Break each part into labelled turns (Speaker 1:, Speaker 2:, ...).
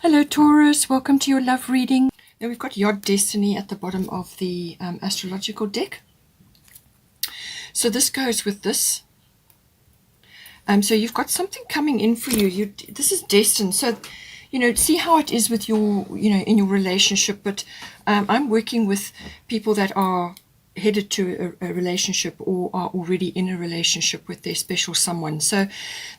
Speaker 1: Hello Taurus, welcome to your love reading. Now we've got your destiny at the bottom of the astrological deck. So this goes with this. So you've got something coming in for you. This is destined. So, see how it is with your, in your relationship. But I'm working with people that are headed to a relationship or are already in a relationship with their special someone. So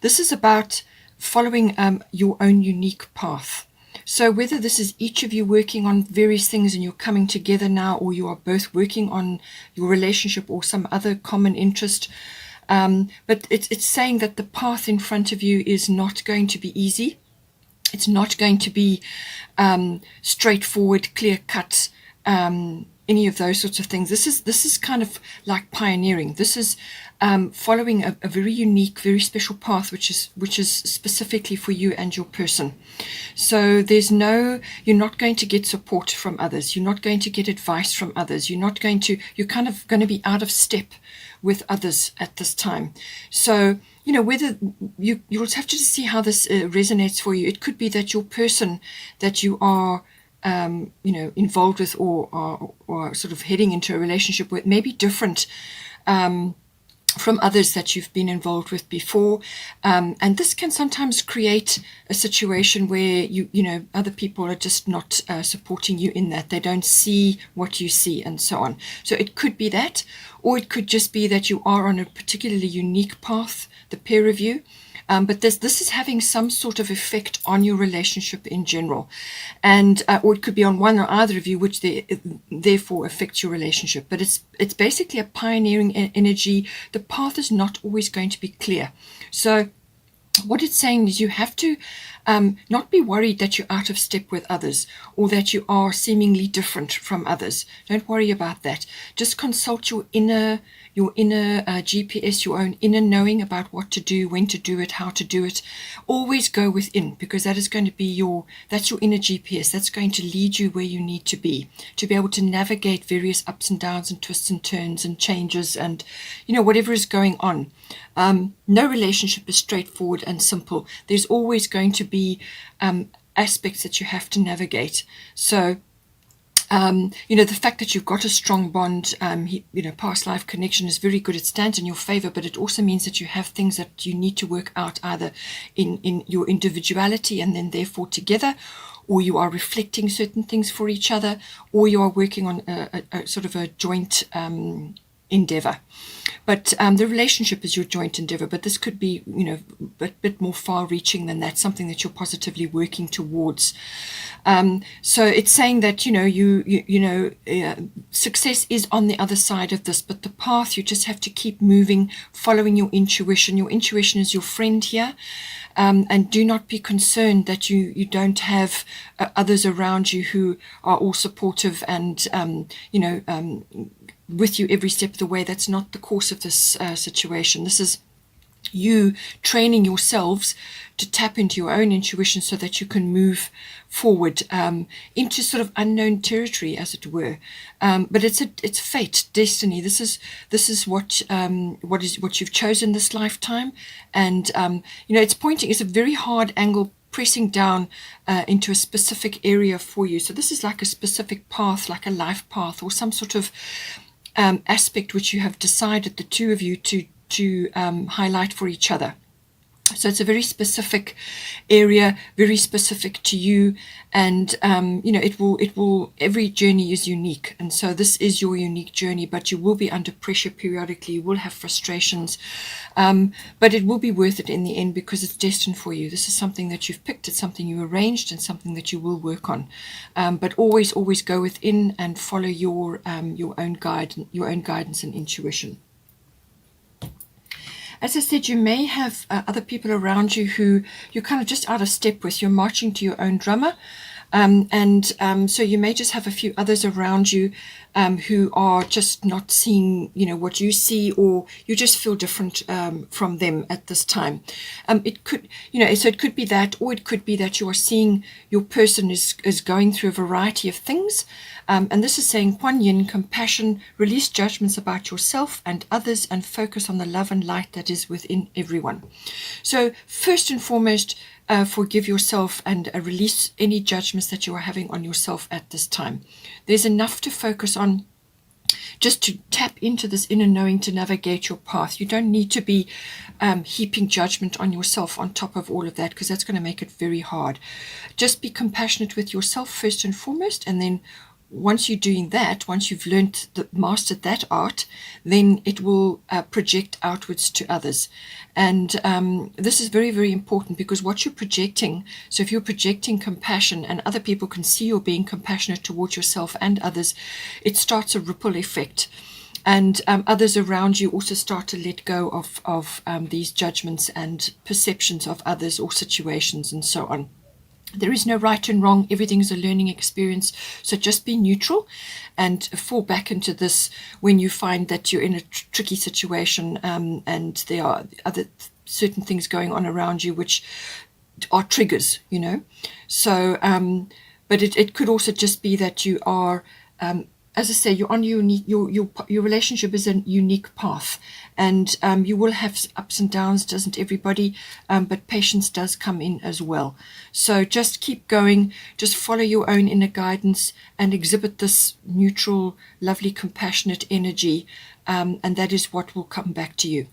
Speaker 1: this is about following your own unique path. So whether this is each of you working on various things and you're coming together now, or you are both working on your relationship or some other common interest, but it's saying that the path in front of you is not going to be easy. It's not going to be straightforward, clear cut, any of those sorts of things. This is kind of like pioneering. This is following a very unique, very special path, which is specifically for you and your person. So you're not going to get support from others. You're not going to get advice from others. You're kind of going to be out of step with others at this time. So, whether you'll have to see how this resonates for you. It could be that your person that you are involved with or sort of heading into a relationship with may be different from others that you've been involved with before, and this can sometimes create a situation where other people are just not supporting you in that. They don't see what you see and so on. So it could be that, or it could just be that you are on a particularly unique path, the pair of you. But this is having some sort of effect on your relationship in general, and or it could be on one or either of you, which therefore affects your relationship. But it's basically a pioneering energy. The path is not always going to be clear. So what it's saying is you have to not be worried that you're out of step with others or that you are seemingly different from others. Don't worry about that. Just consult your inner GPS, your own inner knowing about what to do, when to do it, how to do it. Always go within, because that is going to be that's your inner GPS. That's going to lead you where you need to be able to navigate various ups and downs and twists and turns and changes and whatever is going on. No relationship is straightforward and simple. There's always going to be aspects that you have to navigate. So the fact that you've got a strong bond, past life connection is very good. It stands in your favor, but it also means that you have things that you need to work out either in your individuality and then therefore together, or you are reflecting certain things for each other, or you are working on a sort of a joint endeavor. But the relationship is your joint endeavor, but this could be a bit more far reaching than that, something that you're positively working towards. So it's saying that success is on the other side of this, but the path, you just have to keep moving, following your intuition. Your intuition is your friend here. And do not be concerned that you don't have others around you who are all supportive and with you every step of the way. That's not the course of this situation. This is you training yourselves to tap into your own intuition so that you can move forward into sort of unknown territory, as it were. But it's fate, destiny. This is what you've chosen this lifetime, and it's a very hard angle pressing down into a specific area for you. So this is like a specific path, like a life path or some sort of aspect which you have decided, the two of you, to highlight for each other. So it's a very specific area, very specific to you, and it will. Every journey is unique, and so this is your unique journey. But you will be under pressure periodically. You will have frustrations, but it will be worth it in the end because it's destined for you. This is something that you've picked. It's something you arranged, and something that you will work on. But always go within and follow your own guidance and intuition. As I said, you may have other people around you who you're kind of just out of step with. You're marching to your own drummer. So you may just have a few others around you who are just not seeing, what you see, or you just feel different from them at this time. It could, so it could be that, or it could be that you are seeing your person is going through a variety of things. And this is saying, Kuan Yin, compassion, release judgments about yourself and others, and focus on the love and light that is within everyone. So first and foremost, forgive yourself and release any judgments that you are having on yourself at this time. There's enough to focus on, just to tap into this inner knowing to navigate your path. You don't need to be heaping judgment on yourself on top of all of that, because that's going to make it very hard. Just be compassionate with yourself first and foremost, and then once you're doing that, once you've mastered that art, then it will project outwards to others. And this is very, very important, because what you're projecting, so if you're projecting compassion and other people can see you're being compassionate towards yourself and others, it starts a ripple effect. And others around you also start to let go of these judgments and perceptions of others or situations and so on. There is no right and wrong. Everything is a learning experience. So just be neutral and fall back into this when you find that you're in a tricky situation, and there are other certain things going on around you which are triggers, you know. So, but it could also just be that you are, as I say, you're on your relationship is a unique path, and you will have ups and downs, doesn't everybody? But patience does come in as well. So just keep going, just follow your own inner guidance and exhibit this neutral, lovely, compassionate energy, and that is what will come back to you.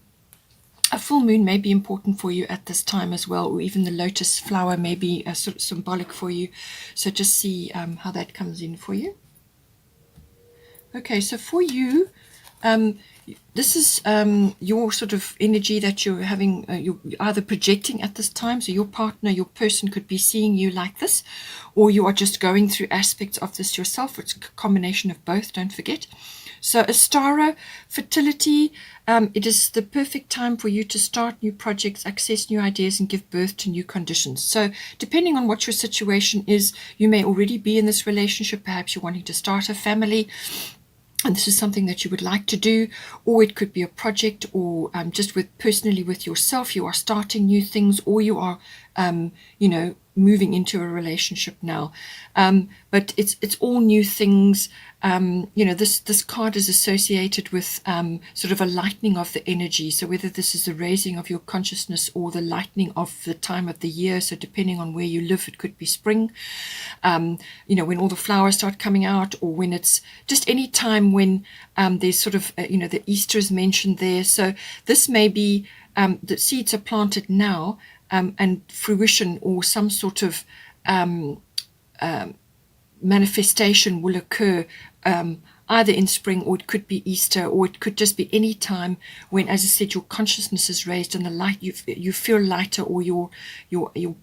Speaker 1: A full moon may be important for you at this time as well, or even the lotus flower may be sort of symbolic for you. So just see how that comes in for you. Okay, so for you, this is your sort of energy that you're having, you're either projecting at this time. So your partner, your person could be seeing you like this, or you are just going through aspects of this yourself. It's a combination of both, don't forget. So Astara, fertility, it is the perfect time for you to start new projects, access new ideas, and give birth to new conditions. So depending on what your situation is, you may already be in this relationship. Perhaps you're wanting to start a family, and this is something that you would like to do, or it could be a project, or just personally with yourself, you are starting new things, or you are, moving into a relationship now. But it's all new things. This card is associated with sort of a lightening of the energy. So whether this is a raising of your consciousness or the lightening of the time of the year. So depending on where you live, it could be spring, when all the flowers start coming out, or when it's just any time when there's sort of, the Easter is mentioned there. So this may be the seeds are planted now, and fruition or some sort of manifestation will occur either in spring, or it could be Easter, or it could just be any time when, as I said, your consciousness is raised and the light, you feel lighter, or your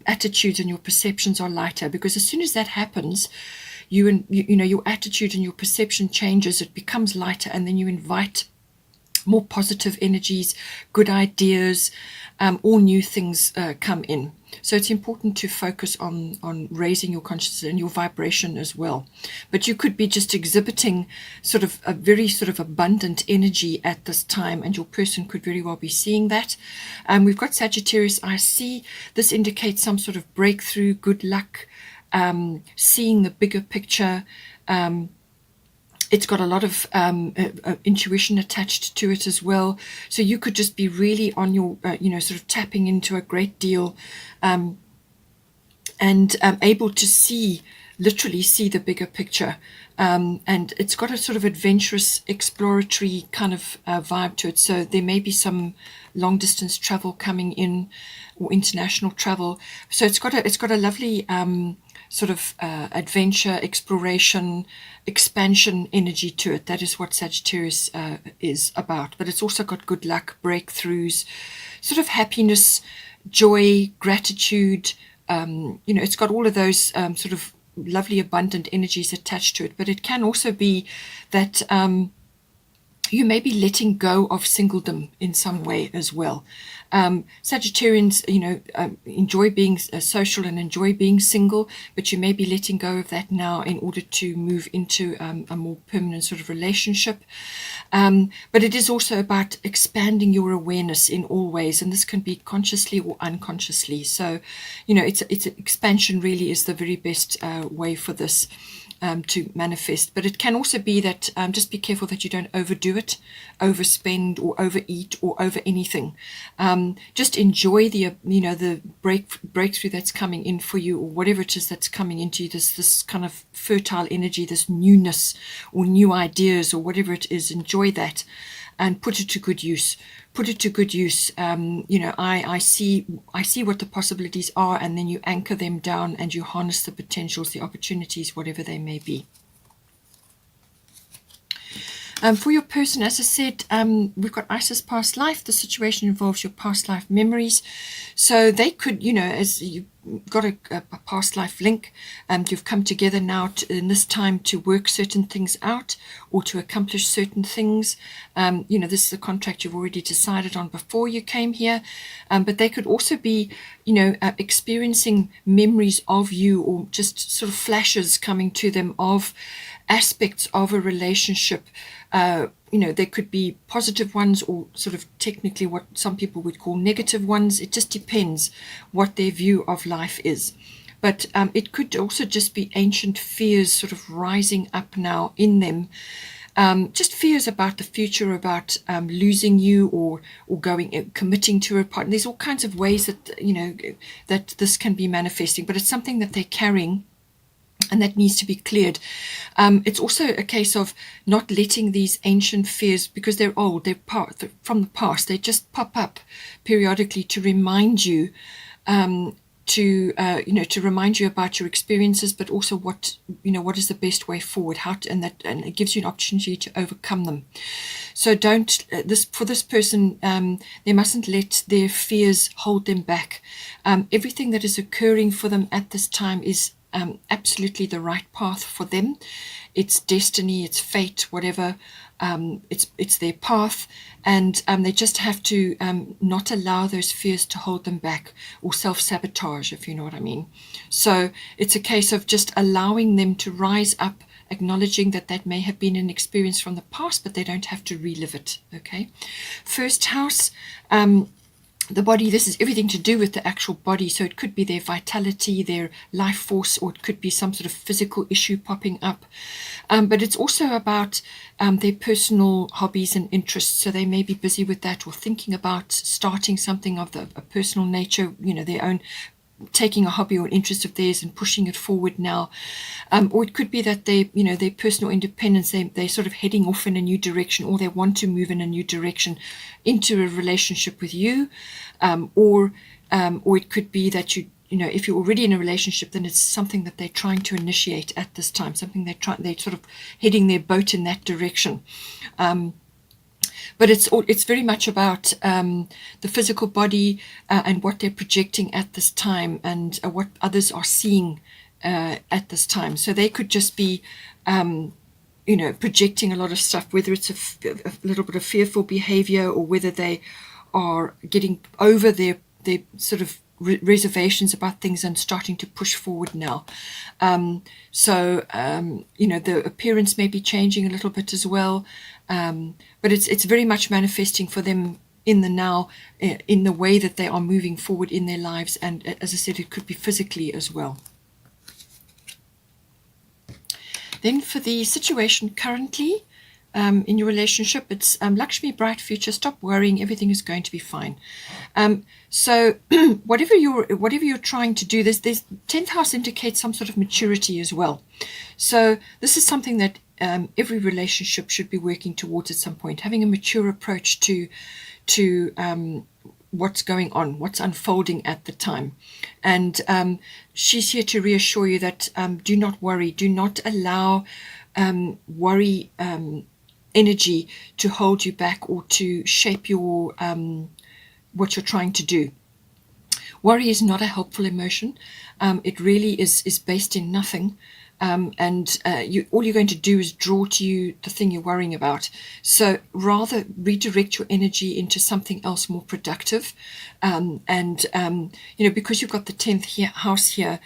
Speaker 1: attitudes and your perceptions are lighter. Because as soon as that happens, your attitude and your perception changes, it becomes lighter, and then you invite more positive energies, good ideas, all new things come in. So it's important to focus on raising your consciousness and your vibration as well. But you could be just exhibiting sort of a very sort of abundant energy at this time, and your person could very well be seeing that. We've got Sagittarius. I see this indicates some sort of breakthrough, good luck, seeing the bigger picture. It's got a lot of intuition attached to it as well. So you could just be really on your, sort of tapping into a great deal, and able to literally see the bigger picture. And it's got a sort of adventurous, exploratory kind of vibe to it. So there may be some long distance travel coming in, or international travel. So it's got a lovely sort of adventure, exploration, expansion energy to it. That is what Sagittarius is about. But it's also got good luck, breakthroughs, sort of happiness, joy, gratitude. It's got all of those sort of lovely, abundant energies attached to it. But it can also be that you may be letting go of singledom in some way as well. Sagittarians, enjoy being social and enjoy being single, but you may be letting go of that now in order to move into a more permanent sort of relationship. But it is also about expanding your awareness in all ways, and this can be consciously or unconsciously. So, it's expansion really is the very best way for this. to manifest. But it can also be that just be careful that you don't overdo it, overspend or overeat or over anything. Just enjoy the the breakthrough that's coming in for you, or whatever it is that's coming into you, this kind of fertile energy, this newness or new ideas or whatever it is. Enjoy that and put it to good use. Put it to good use. I see what the possibilities are, and then you anchor them down and you harness the potentials, the opportunities, whatever they may be. For your person, as I said, we've got Isis past life. The situation involves your past life memories. So they could, as you've got a past life link, you've come together now in this time to work certain things out or to accomplish certain things. This is a contract you've already decided on before you came here. But they could also be, experiencing memories of you, or just sort of flashes coming to them of aspects of a relationship. There could be positive ones, or sort of technically what some people would call negative ones. It just depends what their view of life is. But it could also just be ancient fears sort of rising up now in them. Just fears about the future, about losing you, or committing to a partner. There's all kinds of ways that that this can be manifesting, but it's something that they're carrying, and that needs to be cleared. It's also a case of not letting these ancient fears, because they're old, they're from the past, they just pop up periodically to remind you, to remind you about your experiences, but also what is the best way forward, and it gives you an opportunity to overcome them. So for this person, they mustn't let their fears hold them back. Everything that is occurring for them at this time is absolutely the right path for them. It's destiny, it's fate, whatever. It's their path, and they just have to not allow those fears to hold them back, or self-sabotage, if you know what I mean. So it's a case of just allowing them to rise up, acknowledging that may have been an experience from the past, but they don't have to relive it. Okay. First house, the body, this is everything to do with the actual body. So it could be their vitality, their life force, or it could be some sort of physical issue popping up. But it's also about their personal hobbies and interests. So they may be busy with that, or thinking about starting something of a personal nature, their own, taking a hobby or an interest of theirs and pushing it forward now. Or it could be that their personal independence, they're sort of heading off in a new direction, or they want to move in a new direction into a relationship with you. Or it could be that if you're already in a relationship, then it's something that they're trying to initiate at this time, something they're sort of heading their boat in that direction. But it's very much about the physical body and what they're projecting at this time, and what others are seeing at this time. So they could just be, projecting a lot of stuff, whether it's a little bit of fearful behavior, or whether they are getting over their sort of reservations about things and starting to push forward now. The appearance may be changing a little bit as well. But it's very much manifesting for them in the now, in the way that they are moving forward in their lives. And as I said, it could be physically as well. Then for the situation currently in your relationship, it's Lakshmi, bright future, stop worrying, everything is going to be fine. So whatever you're trying to do, this 10th house indicates some sort of maturity as well. So this is something that every relationship should be working towards at some point, having a mature approach to what's going on, what's unfolding at the time. And she's here to reassure you that do not worry, do not allow worry energy to hold you back, or to shape your what you're trying to do. Worry is not a helpful emotion. It really is based in nothing. All you're going to do is draw to you the thing you're worrying about. So rather redirect your energy into something else more productive. Because you've got the 10th house here,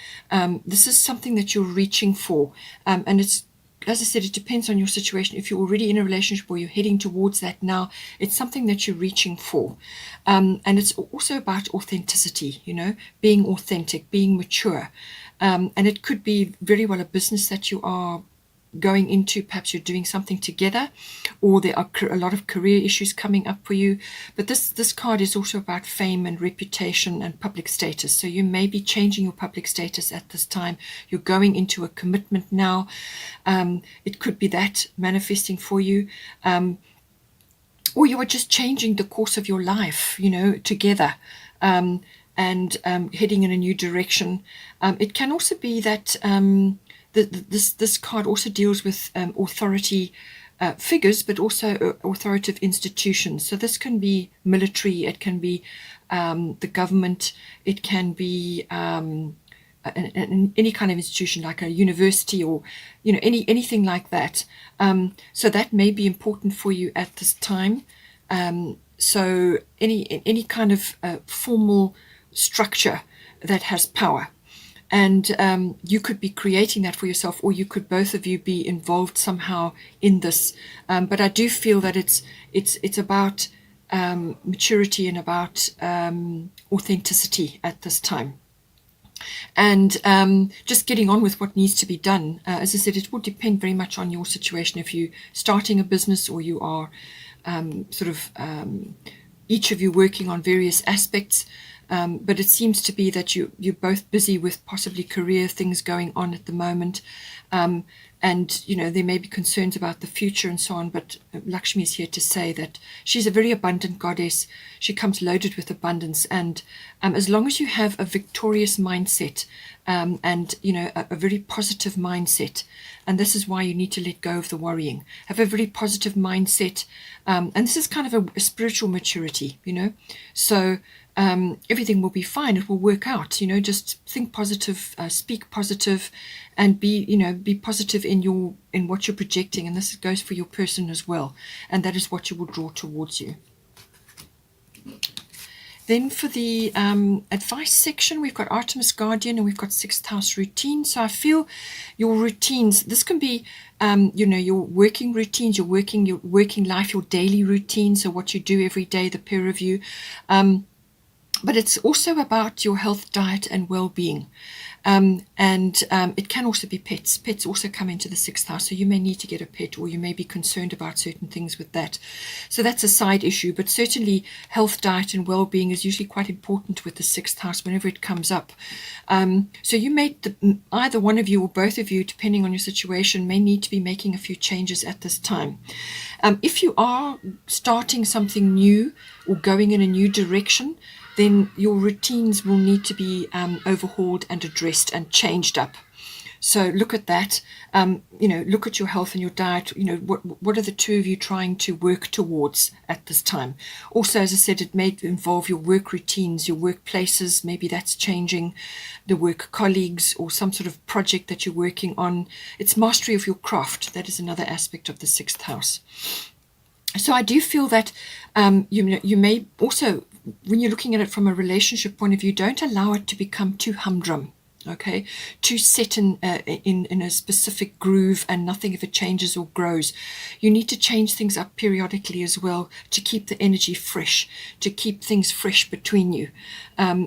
Speaker 1: this is something that you're reaching for. And it's, as I said, it depends on your situation. If you're already in a relationship or you're heading towards that now, it's something that you're reaching for. And it's also about authenticity, being authentic, being mature. And it could be very well a business that you are going into. Perhaps you're doing something together, or there are a lot of career issues coming up for you. But this card is also about fame and reputation and public status. So you may be changing your public status at this time. You're going into a commitment now. It could be that manifesting for you. Or you are just changing the course of your life, together, and heading in a new direction. It can also be that this card also deals with authority figures, but also authoritative institutions. So this can be military, it can be the government, it can be any kind of institution like a university, or anything like that. So that may be important for you at this time. So any kind of formal structure that has power. And you could be creating that for yourself, or you could, both of you, be involved somehow in this. But I do feel that it's about maturity and about authenticity at this time. And just getting on with what needs to be done. As I said, it will depend very much on your situation. If you're starting a business, or you are each of you working on various aspects. But it seems to be that you're both busy with possibly career things going on at the moment. And there may be concerns about the future and so on, but Lakshmi is here to say that she's a very abundant goddess. She comes loaded with abundance, and as long as you have a victorious mindset, and a very positive mindset, and this is why you need to let go of the worrying. Have a very positive mindset, and this is kind of a spiritual maturity, so everything will be fine. It will work out. Just think positive, speak positive, and be positive in what you're projecting. And this goes for your person as well. And that is what you will draw towards you. Then for the advice section, we've got Artemis Guardian, and we've got 6th house routine. So I feel your routines, this can be, your working routines, your working life, your daily routine. So what you do every day, the pair of you. But it's also about your health, diet, and well-being. And it can also be pets. Pets also come into the 6th house, so you may need to get a pet, or you may be concerned about certain things with that. So that's a side issue, but certainly health, diet, and well-being is usually quite important with the 6th house whenever it comes up. So you may, either one of you or both of you, depending on your situation, may need to be making a few changes at this time. If you are starting something new or going in a new direction, then your routines will need to be overhauled and addressed and changed up. So look at that. Look at your health and your diet. What are the two of you trying to work towards at this time? Also, as I said, it may involve your work routines, your workplaces. Maybe that's changing, the work colleagues, or some sort of project that you're working on. It's mastery of your craft. That is another aspect of the 6th house. So I do feel that you may also, when you're looking at it from a relationship point of view, don't allow it to become too humdrum. Okay, too set in a specific groove, and nothing if it changes or grows. You need to change things up periodically as well to keep the energy fresh, to keep things fresh between you.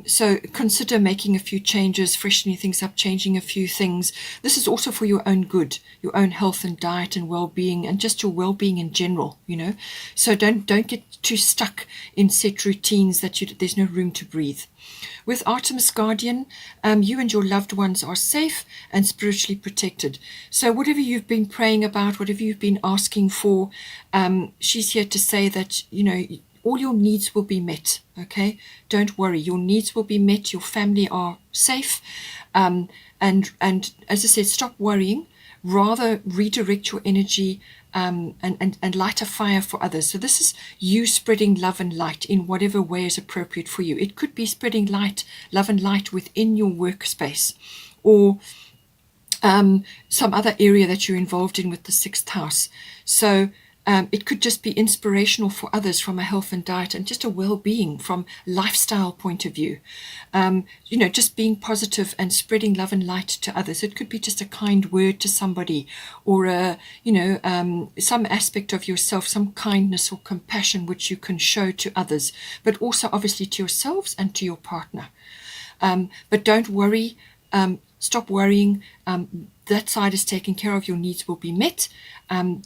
Speaker 1: So consider making a few changes, freshening things up, changing a few things. This is also for your own good, your own health and diet and well-being, and just your well-being in general. So don't get too stuck in set routines that there's no room to breathe. With Artemis Guardian, you and your loved ones are safe and spiritually protected. So whatever you've been praying about, whatever you've been asking for, she's here to say that, all your needs will be met. Okay, don't worry, your needs will be met. Your family are safe, and as I said, stop worrying. Rather redirect your energy and light a fire for others. So this is you spreading love and light in whatever way is appropriate for you. It could be spreading love and light within your workspace, or some other area that you're involved in with the 6th house. So it could just be inspirational for others from a health and diet and just a well-being from lifestyle point of view. Just being positive and spreading love and light to others. It could be just a kind word to somebody, or some aspect of yourself, some kindness or compassion which you can show to others, but also obviously to yourselves and to your partner. But don't worry. stop worrying. That side is taken care of. Your needs will be met.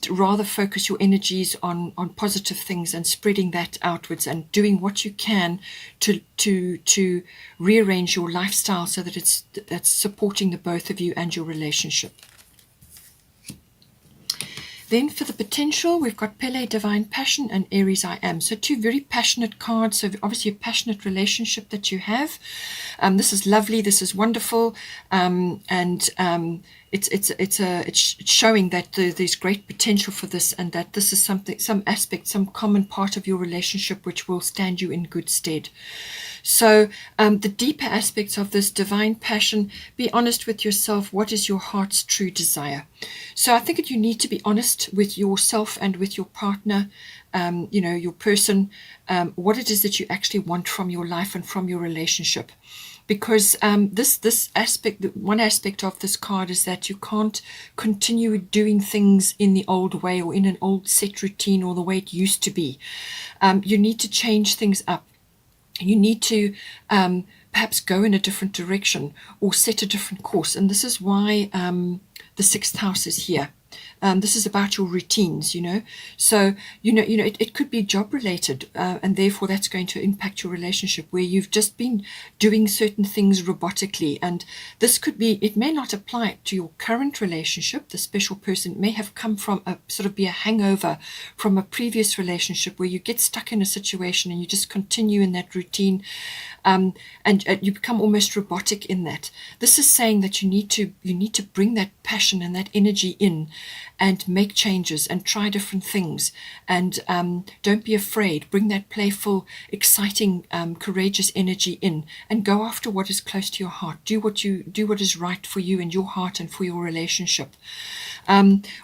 Speaker 1: Rather focus your energies on positive things and spreading that outwards and doing what you can to rearrange your lifestyle so that that's supporting the both of you and your relationship. Then for the potential, we've got Pele, Divine Passion, and Aries, I Am. So two very passionate cards. So obviously a passionate relationship that you have. This is lovely. This is wonderful. It's showing that there's great potential for this, and that this is some aspect, some common part of your relationship which will stand you in good stead. So the deeper aspects of this divine passion, be honest with yourself. What is your heart's true desire? So I think that you need to be honest with yourself and with your partner, your person, what it is that you actually want from your life and from your relationship. Because this aspect, one aspect of this card is that you can't continue doing things in the old way or in an old set routine or the way it used to be. You need to change things up. You need to perhaps go in a different direction or set a different course. And this is why the sixth house is here. This is about your routines, So, it could be job related, and therefore that's going to impact your relationship where you've just been doing certain things robotically. And this could be, it may not apply to your current relationship. The special person may have come from be a hangover from a previous relationship where you get stuck in a situation and you just continue in that routine, and you become almost robotic in that. This is saying that you need to bring that passion and that energy in and make changes and try different things, and don't be afraid. Bring that playful, exciting, courageous energy in and go after what is close to your heart. Do what is right for you and your heart and for your relationship.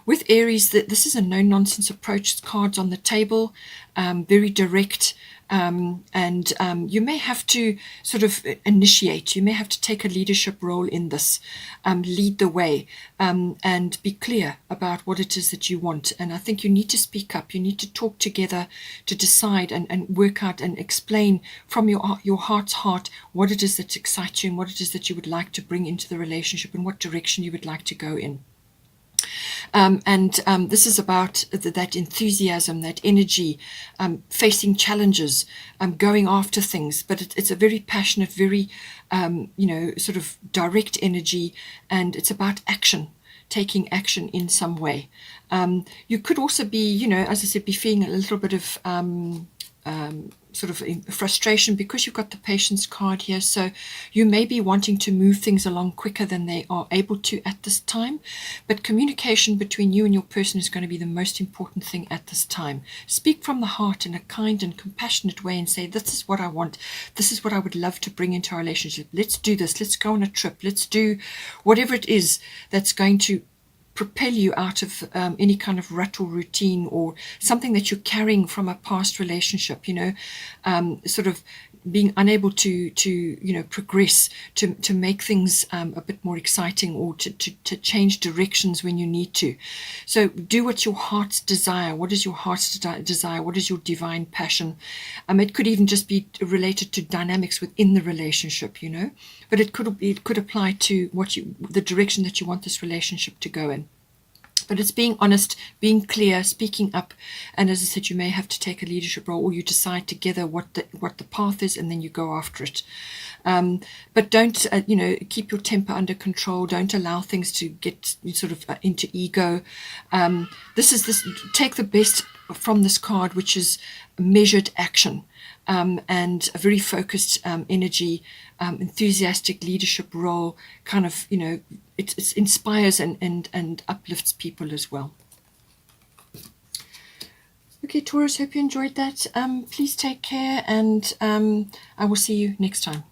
Speaker 1: With Aries, this is a no-nonsense approach. It's cards on the table, very direct. And you may have to sort of initiate, you may have to take a leadership role in this, lead the way, and be clear about what it is that you want. And I think you need to speak up, you need to talk together to decide and work out and explain from your heart's heart what it is that excites you and what it is that you would like to bring into the relationship and what direction you would like to go in. This is about that enthusiasm, that energy, facing challenges, going after things. But it's a very passionate, very, sort of direct energy, and it's about action, taking action in some way. You could also be, as I said, be feeling a little bit of sort of frustration because you've got the patience card here. So you may be wanting to move things along quicker than they are able to at this time, but communication between you and your person is going to be the most important thing at this time. Speak from the heart in a kind and compassionate way and say, this is what I want, this is what I would love to bring into our relationship, let's do this, let's go on a trip, let's do whatever it is that's going to propel you out of any kind of rut or routine or something that you're carrying from a past relationship, sort of being unable to progress, to make things a bit more exciting, or to change directions when you need to. So do what your heart's desire. What is your heart's desire? What is your divine passion? It could even just be related to dynamics within the relationship, but it could apply to the direction that you want this relationship to go in. But it's being honest, being clear, speaking up, and as I said, you may have to take a leadership role, or you decide together what the path is, and then you go after it. But don't, keep your temper under control. Don't allow things to get sort of into ego. Take the best from this card, which is measured action, and a very focused energy, enthusiastic leadership role, kind of, it inspires and uplifts people as well. Okay, Taurus, hope you enjoyed that. Please take care, and I will see you next time.